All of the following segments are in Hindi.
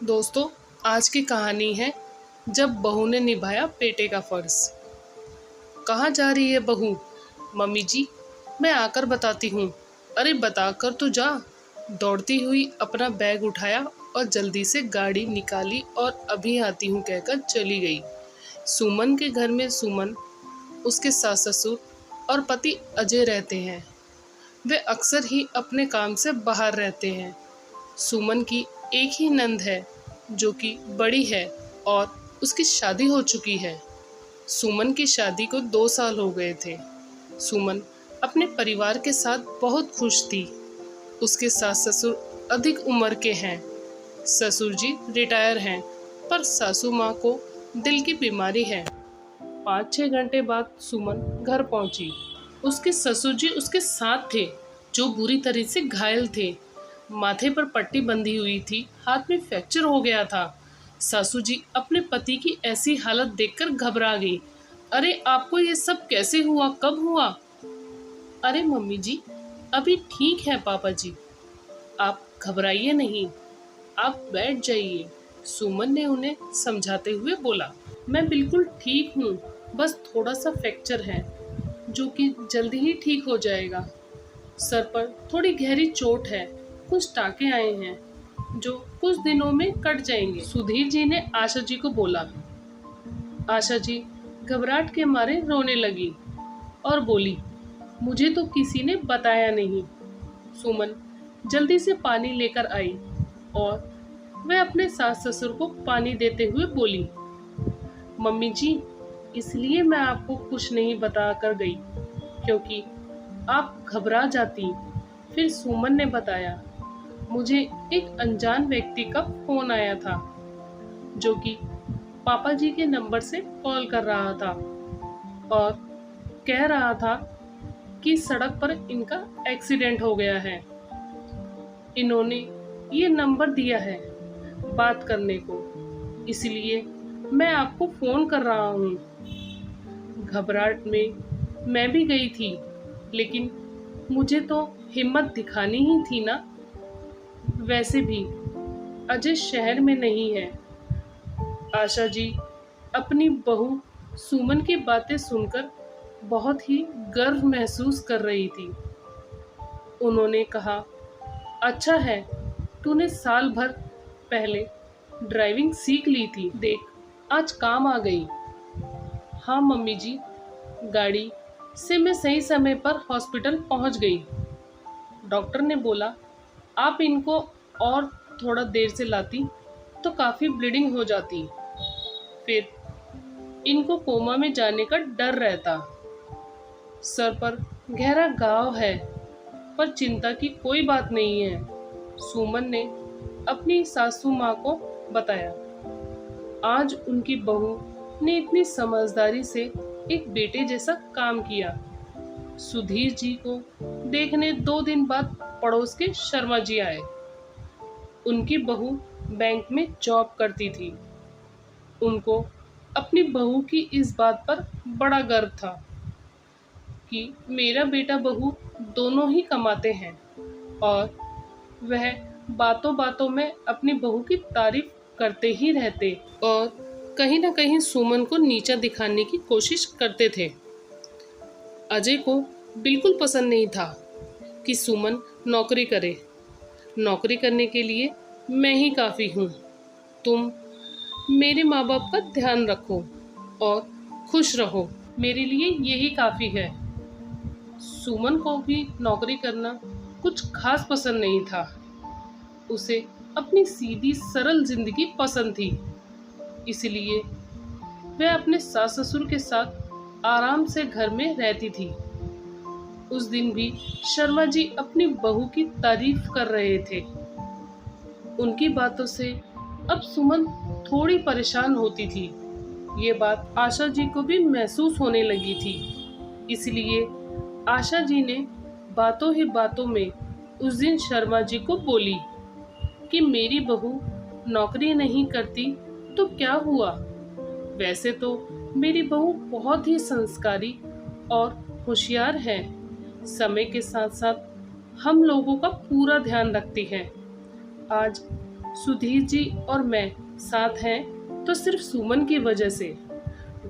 दोस्तों, आज की कहानी है जब बहू ने निभाया बेटे का फर्ज। कहाँ जा रही है बहू? मम्मी जी, मैं आकर बताती हूँ। अरे बताकर तो जा। दौड़ती हुई अपना बैग उठाया और जल्दी से गाड़ी निकाली और अभी आती हूँ कहकर चली गई। सुमन के घर में सुमन, उसके सास ससुर और पति अजय रहते हैं। वे अक्सर ही अपने काम से बाहर रहते हैं। सुमन की एक ही नंद है जो कि बड़ी है और उसकी शादी हो चुकी है। सुमन की शादी को 2 साल हो गए थे। सुमन अपने परिवार के साथ बहुत खुश थी। उसके सास ससुर अधिक उम्र के हैं। ससुर जी रिटायर हैं, पर सासू माँ को दिल की बीमारी है। 5-6 घंटे बाद सुमन घर पहुंची। उसके ससुर जी उसके साथ थे, जो बुरी तरह से घायल थे। माथे पर पट्टी बंधी हुई थी, हाथ में फ्रैक्चर हो गया था। सासू जी अपने पति की ऐसी हालत देखकर घबरा गई। अरे आपको ये सब कैसे हुआ, कब हुआ? अरे मम्मी जी, अभी ठीक है पापा जी, आप घबराइए नहीं, आप बैठ जाइए। सुमन ने उन्हें समझाते हुए बोला। मैं बिल्कुल ठीक हूँ, बस थोड़ा सा फ्रैक्चर है जो कि जल्दी ही ठीक हो जाएगा। सर पर थोड़ी गहरी चोट है, कुछ टाँके आए हैं जो कुछ दिनों में कट जाएंगे। सुधीर जी ने आशा जी को बोला। आशा जी घबराहट के मारे रोने लगी और बोली, मुझे तो किसी ने बताया नहीं। सुमन जल्दी से पानी लेकर आई और वह अपने सास ससुर को पानी देते हुए बोली, मम्मी जी, इसलिए मैं आपको कुछ नहीं बता कर गई क्योंकि आप घबरा जाती। फिर सुमन ने बताया, मुझे एक अनजान व्यक्ति का फोन आया था जो कि पापा जी के नंबर से कॉल कर रहा था और कह रहा था कि सड़क पर इनका एक्सीडेंट हो गया है। इन्होंने ये नंबर दिया है बात करने को, इसलिए मैं आपको फोन कर रहा हूँ। घबराहट में मैं भी गई थी, लेकिन मुझे तो हिम्मत दिखानी ही थी ना। वैसे भी अजय शहर में नहीं है। आशा जी अपनी बहू सुमन की बातें सुनकर बहुत ही गर्व महसूस कर रही थी। उन्होंने कहा, अच्छा है, तूने साल भर पहले ड्राइविंग सीख ली थी, देख आज काम आ गई। हाँ मम्मी जी, गाड़ी से मैं सही समय पर हॉस्पिटल पहुंच गई। डॉक्टर ने बोला, आप इनको और थोड़ा देर से लाती तो काफ़ी ब्लीडिंग हो जाती, फिर इनको कोमा में जाने का डर रहता। सर पर गहरा घाव है, पर चिंता की कोई बात नहीं है। सुमन ने अपनी सासू माँ को बताया। आज उनकी बहू ने इतनी समझदारी से एक बेटे जैसा काम किया। सुधीर जी को देखने 2 दिन बाद पड़ोस के शर्मा जी आए। उनकी बहू बैंक में जॉब करती थी। उनको अपनी बहू की इस बात पर बड़ा गर्व था कि मेरा बेटा बहू दोनों ही कमाते हैं, और वह बातों बातों में अपनी बहू की तारीफ करते ही रहते और कहीं ना कहीं सुमन को नीचा दिखाने की कोशिश करते थे। अजय को बिल्कुल पसंद नहीं था कि सुमन नौकरी करे। नौकरी करने के लिए मैं ही काफ़ी हूँ। तुम मेरे माँ बाप का ध्यान रखो और खुश रहो, मेरे लिए यही काफ़ी है। सुमन को भी नौकरी करना कुछ खास पसंद नहीं था। उसे अपनी सीधी सरल जिंदगी पसंद थी, इसलिए वह अपने सास ससुर के साथ आराम से घर में रहती थी। उस दिन भी शर्मा जी अपनी बहू की तारीफ कर रहे थे। उनकी बातों से अब सुमन थोड़ी परेशान होती थी। ये बात आशा जी को भी महसूस होने लगी थी, इसलिए आशा जी ने बातों ही बातों में उस दिन शर्मा जी को बोली कि मेरी बहू नौकरी नहीं करती तो क्या हुआ? वैसे तो मेरी बहू बहुत ही संस्कारी और होशियार है। समय के साथ साथ हम लोगों का पूरा ध्यान रखती है। आज सुधीर जी और मैं साथ हैं तो सिर्फ सुमन की वजह से,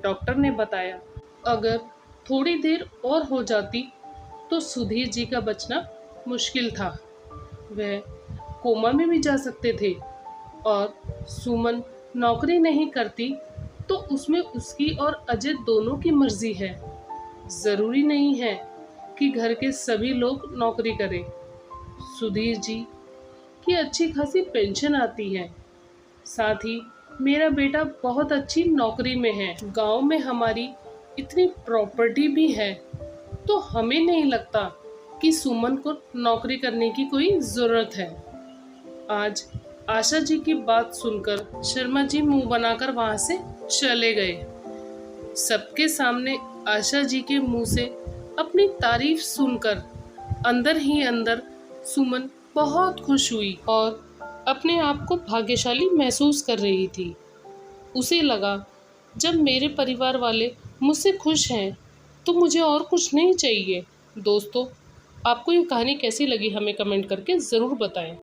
डॉक्टर ने बताया। अगर थोड़ी देर और हो जाती तो सुधीर जी का बचना मुश्किल था। वह कोमा में भी जा सकते थे और सुमन नौकरी नहीं करती तो उसमें उसकी और अजय दोनों की मर्जी है। ज़रूरी नहीं है कि घर के सभी लोग नौकरी करें। सुधीर जी की अच्छी खासी पेंशन आती है। साथ ही मेरा बेटा बहुत अच्छी नौकरी में है। गांव में हमारी इतनी प्रॉपर्टी भी है, तो हमें नहीं लगता कि सुमन को नौकरी करने की कोई ज़रूरत है। आज आशा जी की बात सुनकर शर्मा जी मुंह बनाकर वहां से चले गए। सबके सामने आशा जी के मुंह से अपनी तारीफ सुनकर अंदर ही अंदर सुमन बहुत खुश हुई और अपने आप को भाग्यशाली महसूस कर रही थी। उसे लगा, जब मेरे परिवार वाले मुझसे खुश हैं तो मुझे और कुछ नहीं चाहिए। दोस्तों, आपको ये कहानी कैसी लगी हमें कमेंट करके ज़रूर बताएं।